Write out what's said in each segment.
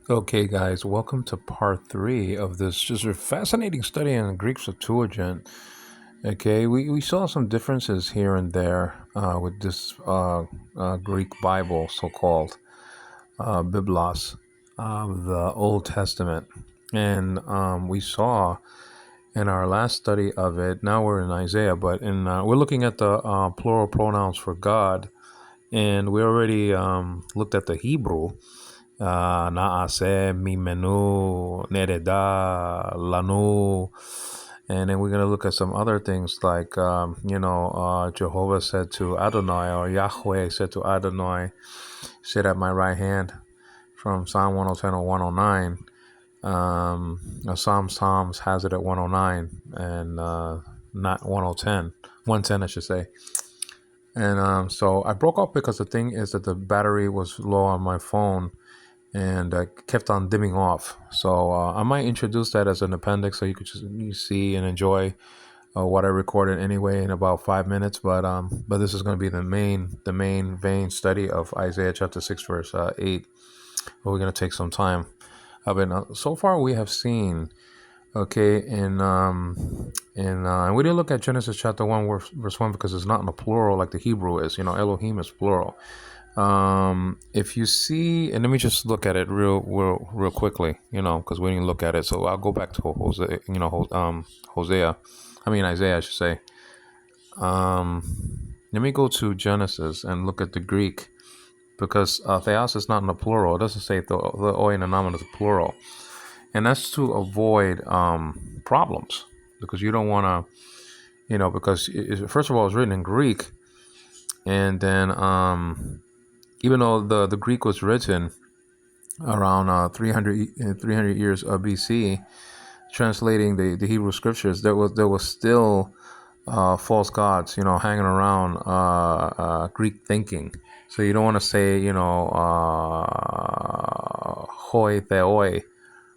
Okay, guys, welcome to part three of this just a fascinating study in the Greek Septuagint. Okay, we saw some differences here and there with this Greek Bible, so called Biblos of the Old Testament. And we saw in our last study of it, now we're in Isaiah, but we're looking at the plural pronouns for God. And we already looked at the Hebrew naase, mimenu, nereda, lanu. And then we're going to look at some other things like, Jehovah said to Adonai, or Yahweh said to Adonai, sit at my right hand, from Psalm 110 or 109. Psalms has it at 109 and not 110, 110, I should say. And so I broke off because the thing is that the battery was low on my phone and kept on dimming off. So I might introduce that as an appendix so you could just see and enjoy what I recorded anyway in about 5 minutes. But this is going to be the main vein study of Isaiah chapter 6 verse 8. But we're going to take some time of it. So far we have seen, okay, and we didn't look at Genesis chapter 1 verse 1 because it's not in the plural like the Hebrew is. Elohim is plural. If you see, and let me just look at it real quickly, because we didn't look at it. So I'll go back to Isaiah, I should say. Let me go to Genesis and look at the Greek, because theos is not in the plural. It doesn't say the oi in the nomen is plural, and that's to avoid problems, because you don't want to, because first of all, it's written in Greek, and then even though the Greek was written around 300 years BC, translating the Hebrew scriptures, there was still false gods, hanging around Greek thinking. So you don't want to say, hoi theoi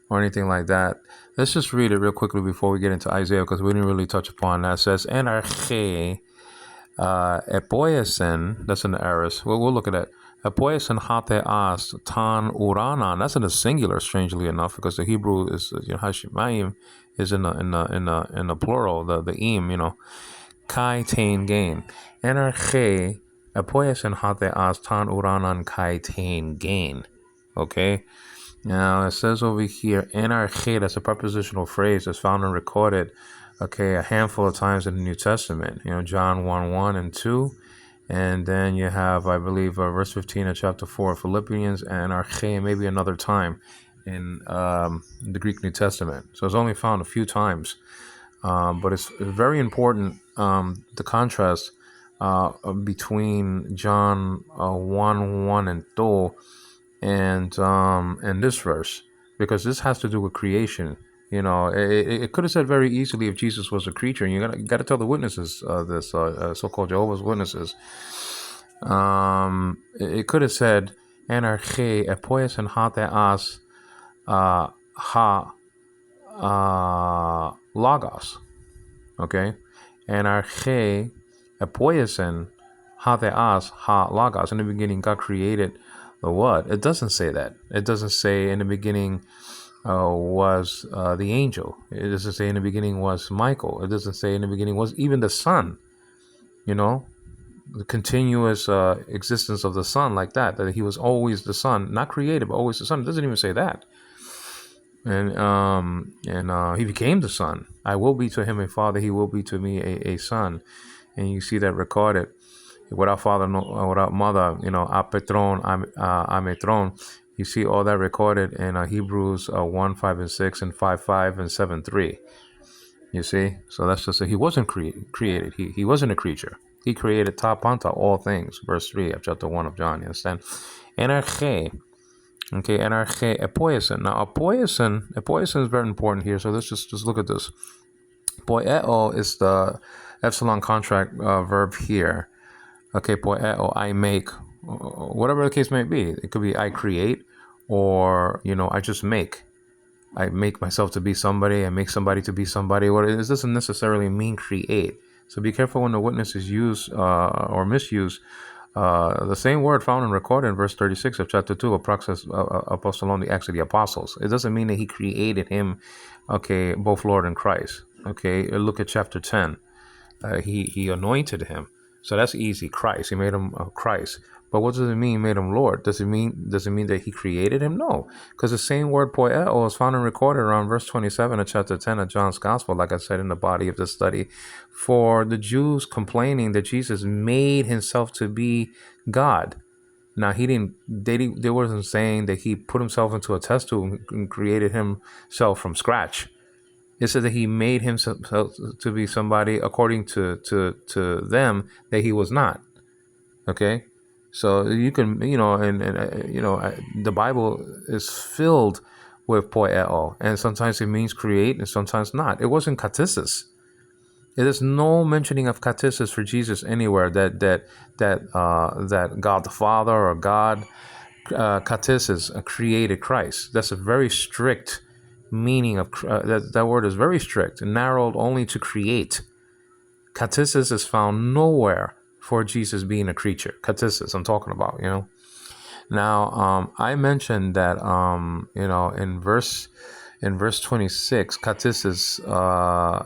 or anything like that. Let's just read it real quickly before we get into Isaiah, because we didn't really touch upon that. It says, "Enarche epoiesen," that's in the aorist. We'll look at that. Epoiesen hateas tan uranan. That's in the singular, strangely enough, because the Hebrew is hashimayim is in the plural, the im. Kai tain gain. Enarche epoiesen hateas tan uranan kai tain gain. Okay. Now it says over here, "Enarche," that's a prepositional phrase that's found and recorded, okay, a handful of times in the New Testament. John 1:1 and 2. And then you have, I believe, verse 15 of chapter 4 of Philippians, and arche maybe another time in the Greek New Testament. So it's only found a few times. But it's very important, the contrast between John 1:1 and 2 and this verse, because this has to do with creation. It could have said very easily if Jesus was a creature, and you gotta tell the witnesses this, so-called Jehovah's Witnesses. It could have said, "Anarche epoies and hateas ha logos." Okay, "Anarche epoiesen hateas ha logos." In the beginning, God created the what? It doesn't say that. It doesn't say in the beginning was the angel. It doesn't say in the beginning was Michael. It doesn't say in the beginning was even the Son. The continuous existence of the Son, like that he was always the Son, not created, but always the Son. It doesn't even say that. And he became the Son. "I will be to him a father, he will be to me a son." And you see that recorded. Without father, no, without mother, apetron, ametron. You see all that recorded in Hebrews 1:5 and 6 and 5:5 and 7:3. You see, so that's just he wasn't created. He wasn't a creature. He created ta panta all things. Verse 3 of chapter 1 of John. You understand? Enerche. Okay, enerche epoiesen. Now, epoiesen is very important here. So let's just look at this. Poieo is the epsilon contract verb here. Okay, poieo, I make, whatever the case may be. It could be I create, or I just make. I make myself to be somebody. I make somebody to be somebody. What it doesn't necessarily mean create. So be careful when the witnesses use or misuse The same word found and recorded in verse 36 of chapter 2 of Praxis Apostolon, the Acts of the Apostles. It doesn't mean that he created him, okay, both Lord and Christ. Okay, look at chapter 10. He anointed him. So that's easy. Christ. He made him Christ. But what does it mean? He made him Lord. Does it mean that he created him? No, because the same word poieo is found and recorded around verse 27 of chapter 10 of John's Gospel. Like I said in the body of the study, for the Jews complaining that Jesus made himself to be God. Now he didn't. They wasn't saying that he put himself into a test tube and created himself from scratch. It said that he made himself to be somebody according to them that he was not. Okay, so you can the Bible is filled with poieo, and sometimes it means create, and sometimes not. It wasn't katesis. There's no mentioning of katesis for Jesus anywhere that God the Father or God katesis created Christ. That's a very strict meaning of that word is very strict and narrowed only to create. Katesis is found nowhere for Jesus being a creature. Katesis, I'm talking about, Now, I mentioned that, in verse 26, katesis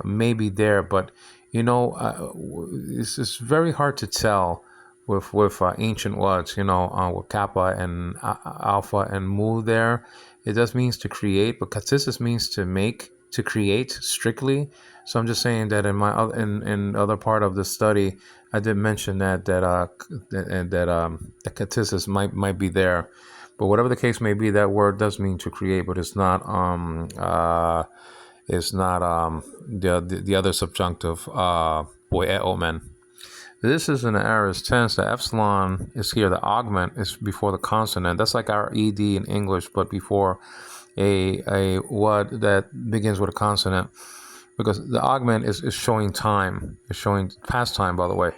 may be there, but it's very hard to tell with ancient words, with kappa and alpha and mu there. It does means to create, but katesis means to make, to create strictly. So I'm just saying that in my in other part of the study, I did mention that the katesis might be there, but whatever the case may be, that word does mean to create, but it's not the other subjunctive poieo men. This is in the aorist tense. The epsilon is here. The augment is before the consonant. That's like our ed in English, but before a word that begins with a consonant, because the augment is showing time. It's showing past time, by the way.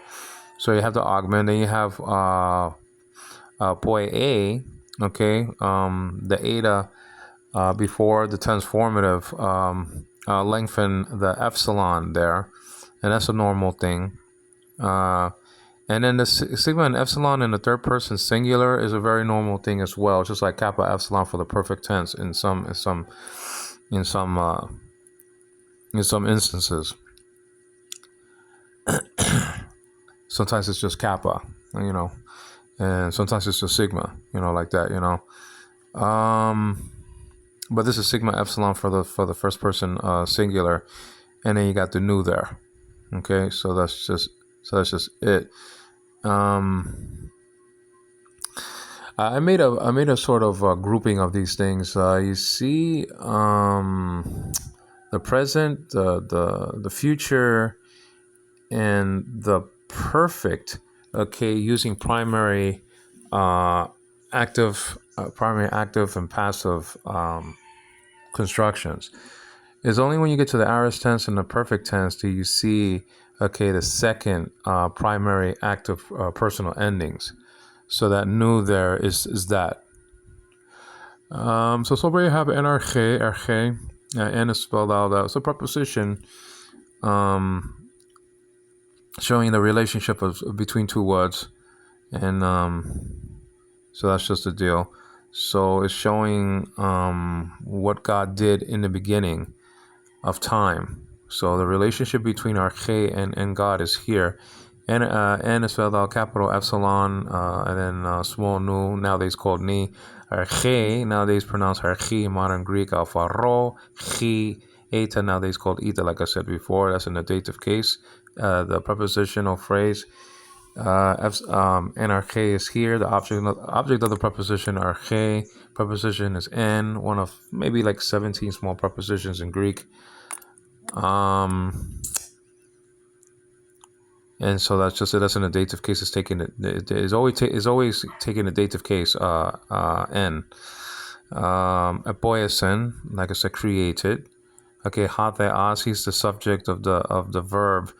So you have the augment, then you have poie, okay, the eta before the transformative lengthen the epsilon there, and that's a normal thing. And then the sigma and epsilon in the third person singular is a very normal thing as well, just like kappa epsilon for the perfect tense in some instances. Sometimes it's just kappa, and sometimes it's just sigma, like that, But this is sigma epsilon for the first person singular, and then you got the nu there. Okay, so that's just it. I made a sort of grouping of these things. You see, the present, the future, and the perfect. Okay, using primary active, and passive constructions. It's only when you get to the aorist tense and the perfect tense do you see, okay, the second primary active personal endings. So that nu there is that. So where you have NRG, RG, N is spelled out. It's a preposition showing the relationship between two words, and so that's just the deal. So it's showing what God did in the beginning of time. So the relationship between arche and God is here. And N is spelled out capital epsilon, and then small nu, nowadays called ni. Arche, nowadays pronounced archi, modern Greek alpha ro, chi, eta, nowadays called eta, like I said before. That's in the dative case. The prepositional phrase NRK is here. The object of the preposition arche. Preposition is n, one of maybe like 17 small prepositions in Greek. And so that's just it. That's in the dative case. It's taking it is always taking the dative case n. Apoiesin, like I said, created. Okay, hatheas, he's the subject of the verb,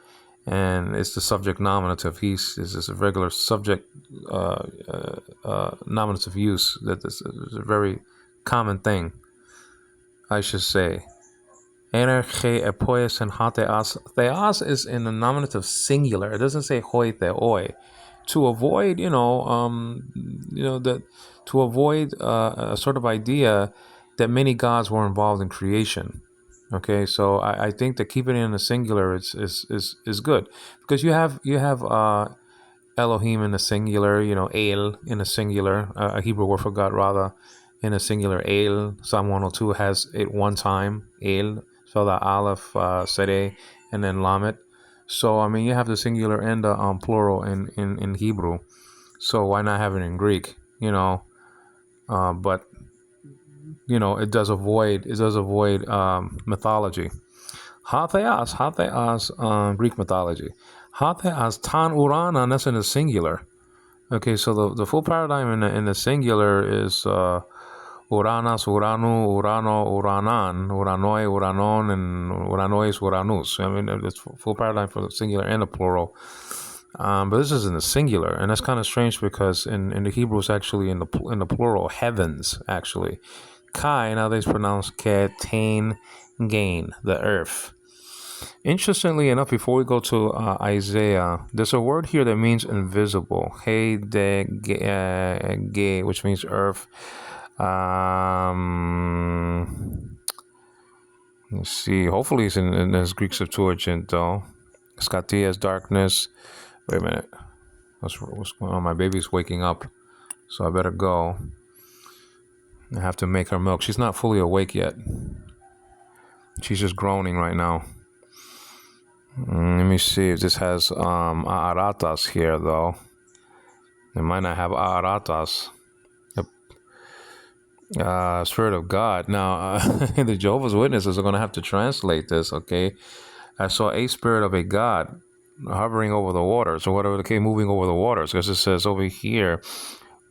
and it's the subject nominative. He's is a regular subject nominative use. That is a very common thing, I should say. Energe apoiesin hatheas. Theas is in the nominative singular. It doesn't say hoi theoi. to avoid, that to avoid a sort of idea that many gods were involved in creation. Okay, so I think that keeping it in the singular is good, because you have Elohim in the singular, El in the singular, a Hebrew word for God rather, in a singular. El, Psalm 102 has it one time, El, spelled out Aleph, Sede, and then Lamet. So I mean, you have the singular and the plural in Hebrew. So why not have it in Greek? But it does avoid mythology. Hatheas, Greek mythology. Hatheas tan urana, that's in the singular. Okay, so the full paradigm in the singular is Uranas, Uranu, Urano, Uranan, Uranoi, Uranon, and Uranois, Uranus. I mean, it's full paradigm for the singular and the plural. But this is in the singular, and that's kind of strange because in the Hebrew it's actually in the plural, heavens actually. Kai nowadays pronounced ke, tain, gain, the earth. Interestingly enough, before we go to Isaiah, there's a word here that means invisible. Hey de ge, which means earth. Let's see. Hopefully it's in this Greek Septuagint, though. Skatias, darkness. Wait a minute. What's going on? My baby's waking up, so I better go. I have to make her milk. She's not fully awake yet. She's just groaning right now. Let me see if this has Aaratas here, though. It might not have Aaratas. Spirit of God. Now, the Jehovah's Witnesses are going to have to translate this, okay? I saw a spirit of a God hovering over the waters, or whatever the case, moving over the waters, because it says over here,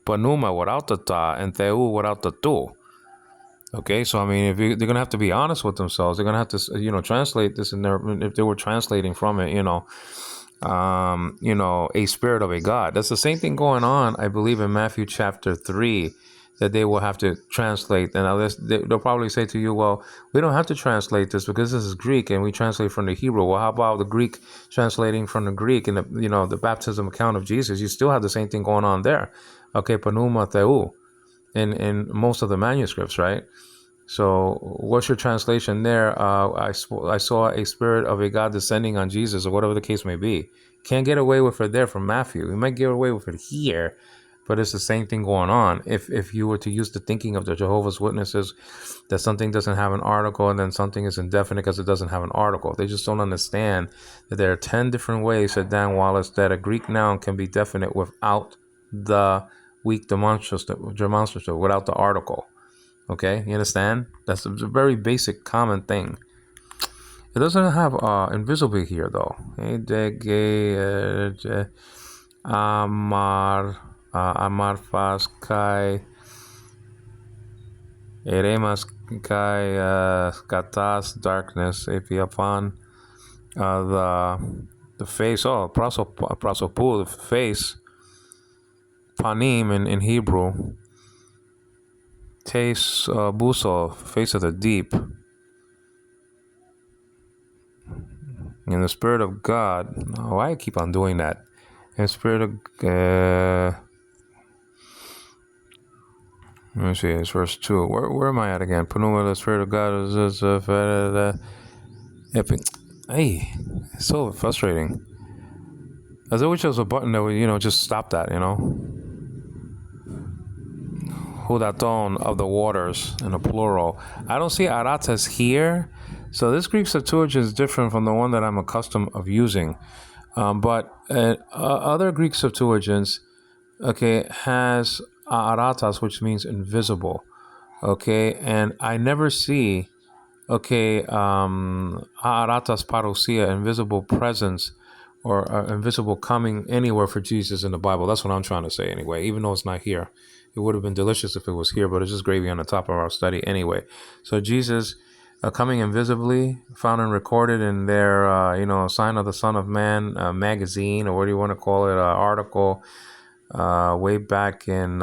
Panuma without the ta and Theu without the tu. Okay, so I mean, if they're gonna have to be honest with themselves, they're gonna have to, translate this in their. If they were translating from it, a spirit of a God. That's the same thing going on, I believe, in Matthew chapter 3, that they will have to translate. And they'll probably say to you, well, we don't have to translate this because this is Greek and we translate from the Hebrew. Well, how about the Greek translating from the Greek and the baptism account of Jesus? You still have the same thing going on there. Okay, Panuma Theu in most of the manuscripts, right? So what's your translation there? I saw a spirit of a God descending on Jesus, or whatever the case may be. Can't get away with it there from Matthew. We might get away with it here, but it's the same thing going on. If you were to use the thinking of the Jehovah's Witnesses, that something doesn't have an article and then something is indefinite because it doesn't have an article. They just don't understand that there are 10 different ways, said Dan Wallace, that a Greek noun can be definite without the weak demonstrative, without the article. Okay, you understand? That's a very basic, common thing. It doesn't have invisible here, though. Amar fas kai eremas kai katas, darkness epiapon, the face. Oh, prasopu, the face. Panim in Hebrew. Tes buso, face of the deep. In the Spirit of God. Oh, why I keep on doing that? In the Spirit of let me see, it's verse 2. Where am I at again? Panuma, the Spirit of God is hey, it's so frustrating. As I wish there was a button that would, just stop that, Hudaton of the waters in the plural. I don't see aratas here. So this Greek Septuagint is different from the one that I'm accustomed of using. But other Greek Septuagints, okay, has aratas, which means invisible. Okay, and I never see, aratas parousia, invisible presence, or invisible coming anywhere for Jesus in the Bible. That's what I'm trying to say anyway, even though it's not here. It would have been delicious if it was here, but it's just gravy on the top of our study anyway. So Jesus coming invisibly, found and recorded in their, Sign of the Son of Man magazine, or what do you want to call it, article, way back in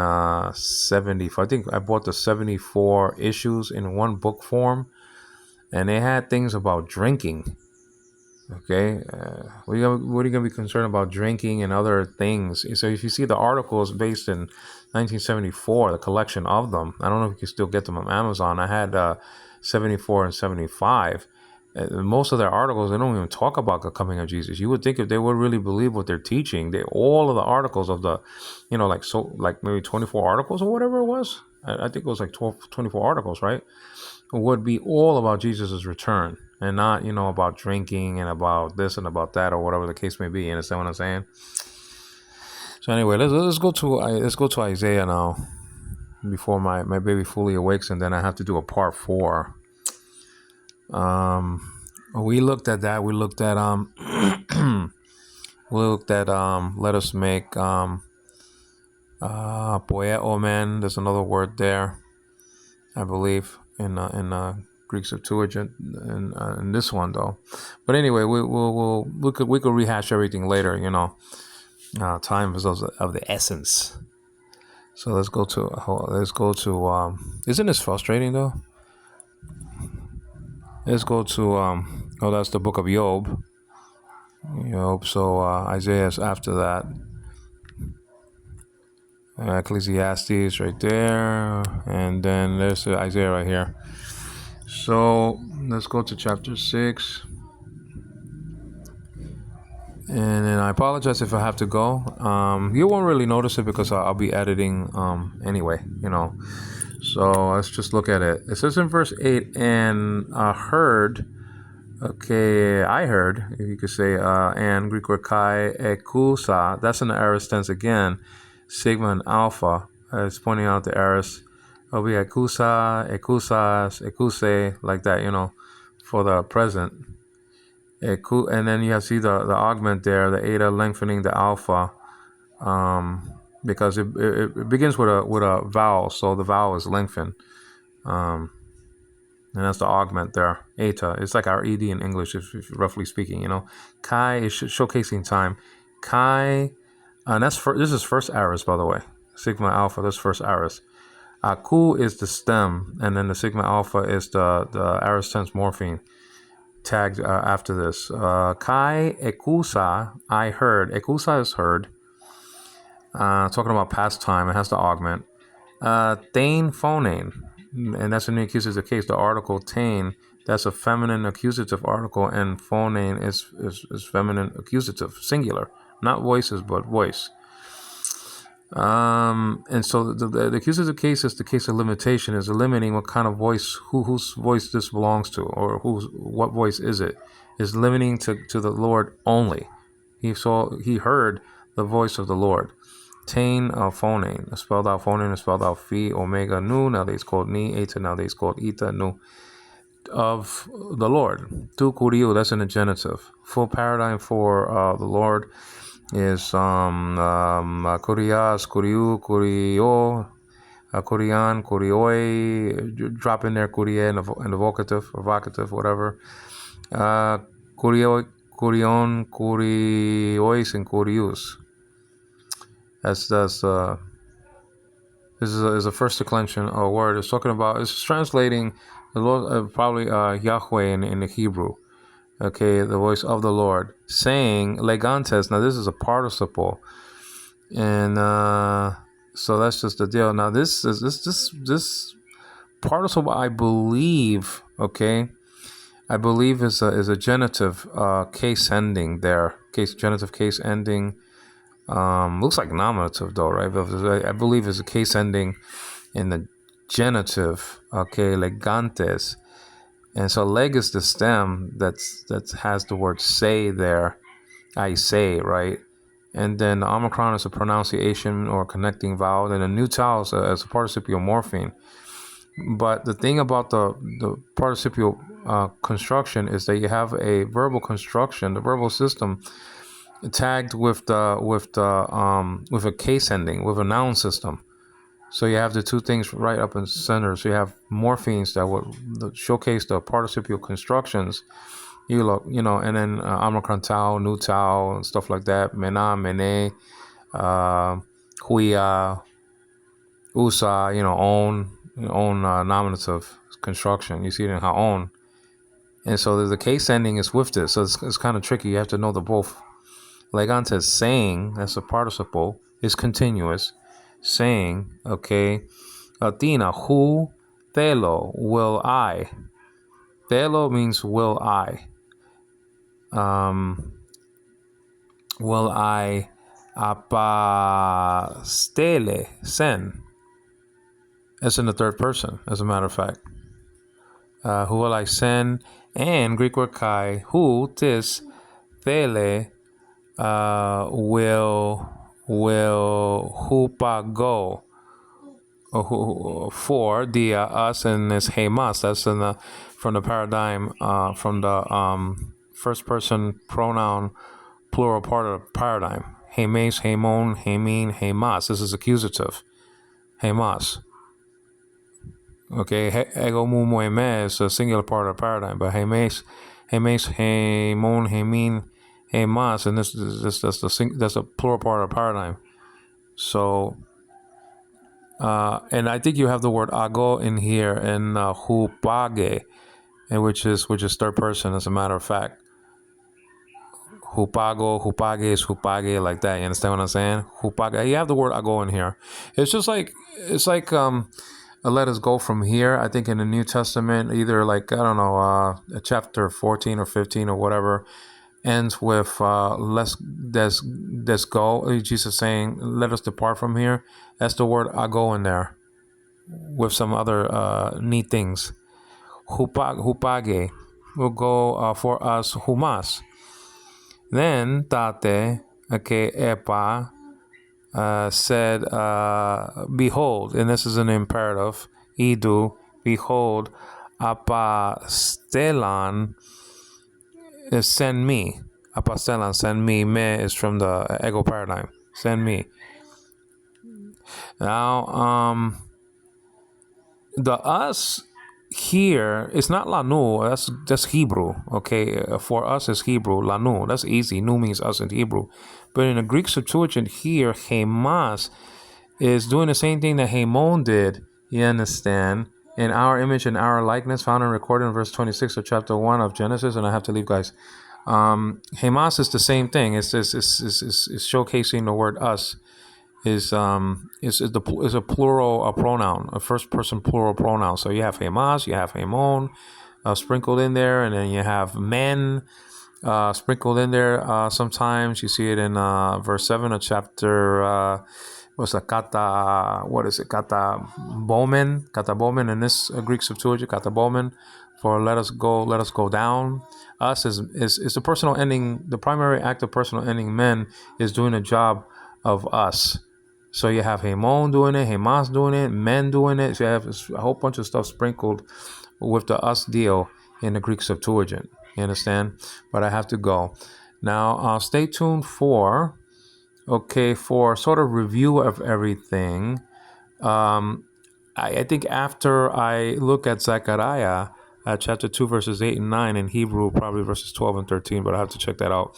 74. I think I bought the 74 issues in one book form, and they had things about drinking. Okay, what are you gonna be concerned about drinking and other things? So if you see the articles based in 1974, the collection of them, I don't know if you can still get them on Amazon. I had 74 and 75. Most of their articles, they don't even talk about the coming of Jesus. You would think if they would really believe what they're teaching, all of the articles of the, like maybe 24 articles or whatever it was. I think it was like 24 articles, right? Would be all about Jesus's return and not, about drinking and about this and about that or whatever the case may be. You understand what I'm saying? So anyway, let's go to Isaiah now before my baby fully awakes, and then I have to do a part 4. We looked at that. We looked at let us make poeo man. There's another word there, I believe, in Greek Septuagint, and in this one though. But anyway, we could rehash everything later. Time is of the essence. So let's go to. Isn't this frustrating though? Let's go to. That's the book of Job. So Isaiah is after that. Ecclesiastes right there, and then there's Isaiah right here. So let's go to chapter 6. And then I apologize if I have to go. You won't really notice it because I'll be editing anyway, So let's just look at it. It says in verse 8, and I heard, if you could say, and Greek word kai ekusa, that's in the aorist tense again, sigma and alpha. It's pointing out the aorist. It'll be ekusa, ekusas, ekuse, like that, for the present. And then you see the augment there, the eta lengthening the alpha, because it begins with a vowel, so the vowel is lengthened, and that's the augment there, eta. It's like our ed in English, if roughly speaking. Kai is showcasing time. Kai, and this is first aorist, by the way. Sigma alpha, this first aorist. Ku is the stem, and then the sigma alpha is the aorist tense morpheme tagged after this. Kai ekusa, I heard. Ekusa is heard. Talking about past time, it has to augment. Tain phonane, and that's in the accusative case. The article tain, that's a feminine accusative article, and phonane is feminine accusative, singular, not voices but voice. And so the accusative case is the case of limitation, is limiting what kind of voice, whose voice this belongs to, or what voice is it, is limiting to the Lord only. He heard the voice of the Lord. Tain phonane, spelled out phonane, spelled out phi, omega, nu, nowadays called ni, eta, nowadays called eta, nu, of the Lord. Tu kuriu, that's in the genitive. Full paradigm for the Lord is kurias, kuriu, kurio, kurian, kurioi, drop in there kurie in the vocative or vocative, whatever. Kurio, kurion, kuriois, and kurius. This is a first declension word. It's talking about, it's translating the Lord, probably Yahweh in the Hebrew. Okay, the voice of the Lord saying legantes. Now this is a participle, and so that's just the deal. Now this participle, I believe. Okay, I believe is a genitive case ending there. Genitive case ending. Looks like nominative though, right? But I believe it's a case ending in the genitive. Okay, legantes. And so leg is the stem that has the word say there. I say, right? And then the omicron is a pronunciation or connecting vowel. Then the neutal is a participial morpheme. But the thing about the participial construction is that you have a verbal construction, the verbal system, tagged with a case ending, with a noun system. So you have the two things right up in the center. So you have morphemes that would showcase the participial constructions. And then omicron tau, nu tau, and stuff like that. Mena, mene, huia, usa. Own nominative construction. You see it in haon. And so the case ending is with this. So it's kind of tricky. You have to know the both. Legante is saying, that's a participle, is continuous. Saying, okay. Athena, who? Thelo, will I. Thelo means will I. Will I apastele, send. That's in the third person, as a matter of fact. Who will I send? And Greek word kai, who, tis, thele, will hupago, for the us, and is hemas. That's in the from the paradigm, from the first person pronoun plural part of the paradigm. Hemes, hemon, hemin, hemas. This is accusative. Hemas. Okay, ego mu moeme is a singular part of the paradigm, but hemes, hemon, hemin, hemas, and that's a plural part of the paradigm. So, and I think you have the word ago in here, and hupage, and which is third person, as a matter of fact. Hupago, hupage is hupage, like that. You understand what I'm saying? Hupage. You have the word ago in here. It's just like let us go from here. I think in the New Testament, either like, I don't know, chapter 14 or 15 or whatever, ends with let's go. Jesus saying, let us depart from here. That's the word ago in there, with some other neat things. Hupage will go for us, humas. Then tate, okay, epa, said, behold, and this is an imperative, idu, behold, apastelan, send me. Apastelan, send me. Me is from the ego paradigm. Send me. Now, the us here is not lanu. That's Hebrew. Okay, for us is Hebrew. Lanu. That's easy. Nu means us in Hebrew. But in the Greek Septuagint here, hemas is doing the same thing that Hamon did. You understand? In our image and our likeness, found and recorded in verse 26 of chapter 1 of Genesis. And I have to leave, guys. Hemas is the same thing. It's showcasing the word us. Is a plural pronoun, a first person plural pronoun. So you have hemas, you have hemon sprinkled in there, and then you have men sprinkled in there. Sometimes you see it in verse 7 of chapter what's the kata? What is it? Kata bomen in this Greek Septuagint. Kata bomen for let us go down. Us is the personal ending. The primary act of personal ending. Men is doing a job of us. So you have Hamon doing it, Hamas doing it, men doing it. So you have a whole bunch of stuff sprinkled with the us deal in the Greek Septuagint. You understand? But I have to go. Now, stay tuned for sort of review of everything. I think after I look at Zechariah, chapter 2, verses 8 and 9, in Hebrew, probably verses 12 and 13, but I have to check that out.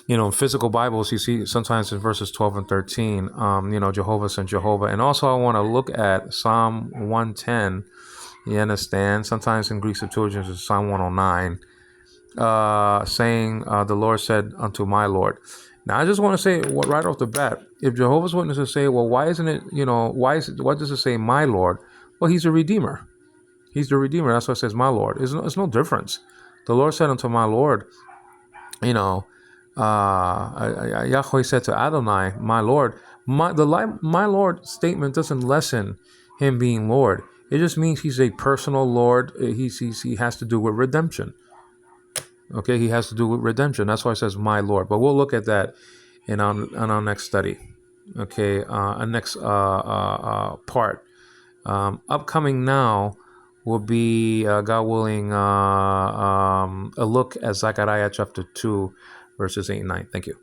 In physical Bibles, you see sometimes in verses 12 and 13, Jehovah sent Jehovah. And also I want to look at Psalm 110. You understand? Sometimes in Greek Septuagint, it's Psalm 109, saying, the Lord said unto my Lord. Now, I just want to say right off the bat, if Jehovah's Witnesses say, well, why isn't it, why does it say my Lord? Well, he's a Redeemer. He's the Redeemer. That's why it says my Lord. It's no difference. The Lord said unto my Lord, Yahweh said to Adonai, my Lord. My Lord statement doesn't lessen him being Lord. It just means he's a personal Lord. He has to do with redemption. Okay, he has to do with redemption. That's why it says my Lord. But we'll look at that in our next study. Okay, our next part. Upcoming now will be, God willing, a look at Zechariah chapter 2, verses 8 and 9. Thank you.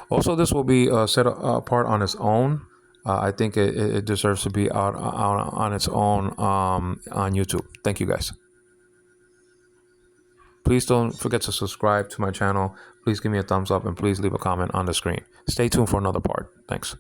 Also, this will be set apart on its own. I think it deserves to be out on its own on YouTube. Thank you, guys. Please don't forget to subscribe to my channel. Please give me a thumbs up and please leave a comment on the screen. Stay tuned for another part. Thanks.